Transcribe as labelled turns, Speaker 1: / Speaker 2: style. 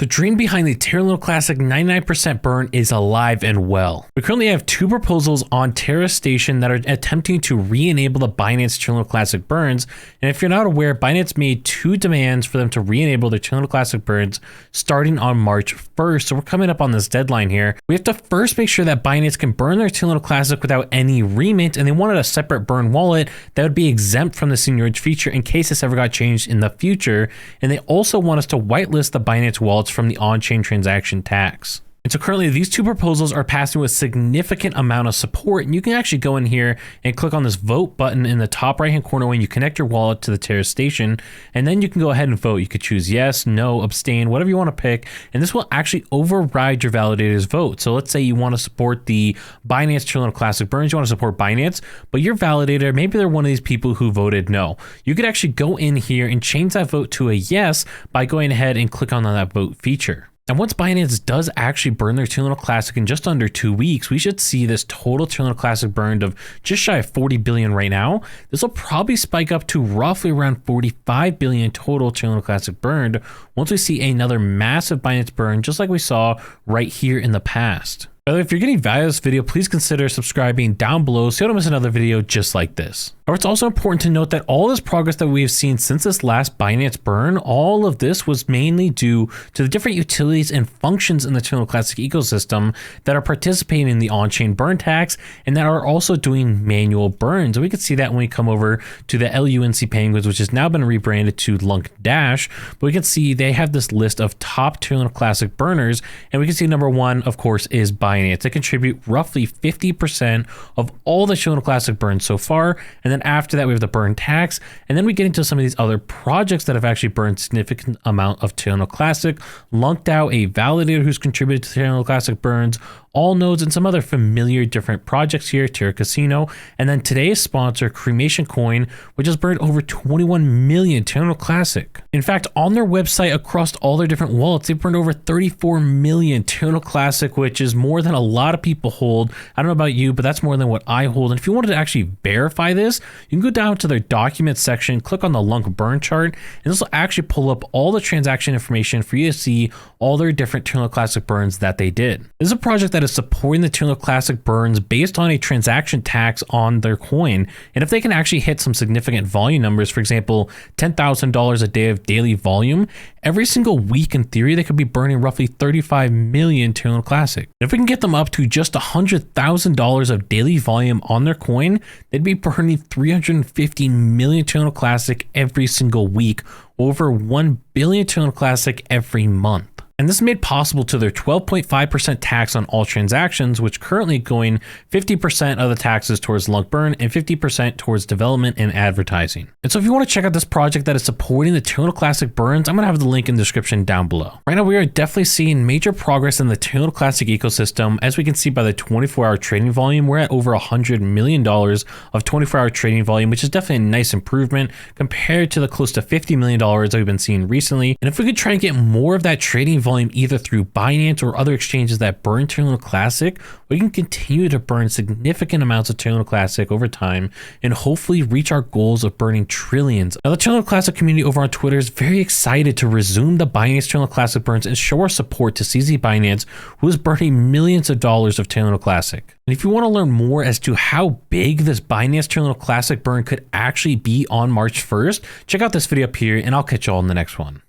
Speaker 1: The dream behind the Terra Luna Classic 99% burn is alive and well. We currently have two proposals on Terra Station that are attempting to re-enable the Binance Terra Luna Classic burns. And if you're not aware, Binance made two demands for them to re-enable their Terra Luna Classic burns starting on March 1st. So we're coming up on this deadline here. We have to first make sure that Binance can burn their Terra Luna Classic without any remit, and they wanted a separate burn wallet that would be exempt from the seniorage feature in case this ever got changed in the future. And they also want us to whitelist the Binance wallets from the on-chain transaction tax. And so currently these two proposals are passing with significant amount of support, and you can actually go in here and click on this vote button in the top right hand corner when you connect your wallet to the Terra Station, and then you can go ahead and vote. You could choose yes, no, abstain, whatever you want to pick, and this will actually override your validator's vote. So let's say you want to support the Binance Terra Luna Classic burns, you want to support Binance, but your validator, maybe they're one of these people who voted no. You could actually go in here and change that vote to a yes by going ahead and click on that vote feature. And once Binance does actually burn their Terra Luna Classic in just under 2 weeks, we should see this total Terra Luna Classic burned of just shy of 40 billion right now. This will probably spike up to roughly around 45 billion total Terra Luna Classic burned once we see another massive Binance burn, just like we saw right here in the past. By the way, if you're getting value out of this video, please consider subscribing down below so you don't miss another video just like this. However, it's also important to note that all this progress that we have seen since this last Binance burn, all of this was mainly due to the different utilities and functions in the Terra Luna Classic ecosystem that are participating in the on-chain burn tax and that are also doing manual burns. And we can see that when we come over to the LUNC Penguins, which has now been rebranded to LUNC Dash, but we can see they have this list of top Terra Luna Classic burners, and we can see number one, of course, is Binance. They contribute roughly 50% of all the Terra Luna Classic burns so far, and then after that we have the burn tax, and then we get into some of these other projects that have actually burned significant amount of Terra Luna Classic. LUNCDAO, a validator who's contributed to Terra Luna Classic burns, all nodes, and some other familiar different projects here, Terra Casino, and then today's sponsor, Cremation Coin, which has burned over 21 million Terra Luna Classic. In fact, on their website, across all their different wallets, they've burned over 34 million Terra Luna Classic, which is more than a lot of people hold. I don't know about you, but that's more than what I hold. And if you wanted to actually verify this, you can go down to their documents section, click on the LUNC burn chart, and this will actually pull up all the transaction information for you to see all their different Terra Luna Classic burns that they did. This is a project that is supporting the Terra Luna Classic burns based on a transaction tax on their coin. And if they can actually hit some significant volume numbers, for example, $10,000 a day of daily volume, every single week in theory, they could be burning roughly 35 million Terra Luna Classic. And if we can get them up to just $100,000 of daily volume on their coin, they'd be burning 350 million Terra Luna Classic every single week, over 1 billion Terra Luna Classic every month. And this is made possible to their 12.5% tax on all transactions, which currently going 50% of the taxes towards LUNC burn and 50% towards development and advertising. And so if you want to check out this project that is supporting the Terra Luna Classic burns, I'm going to have the link in the description down below. Right now, we are definitely seeing major progress in the Terra Luna Classic ecosystem. As we can see by the 24-hour trading volume, we're at over $100 million of 24-hour trading volume, which is definitely a nice improvement compared to the close to $50 million that we've been seeing recently. And if we could try and get more of that trading volume either through Binance or other exchanges that burn Terra Luna Classic, we can continue to burn significant amounts of Terra Luna Classic over time and hopefully reach our goals of burning trillions. Now, the Terra Luna Classic community over on Twitter is very excited to resume the Binance Terra Luna Classic burns and show our support to CZ Binance, who is burning millions of dollars of Terra Luna Classic. And if you want to learn more as to how big this Binance Terra Luna Classic burn could actually be on March 1st, check out this video up here, and I'll catch you all in the next one.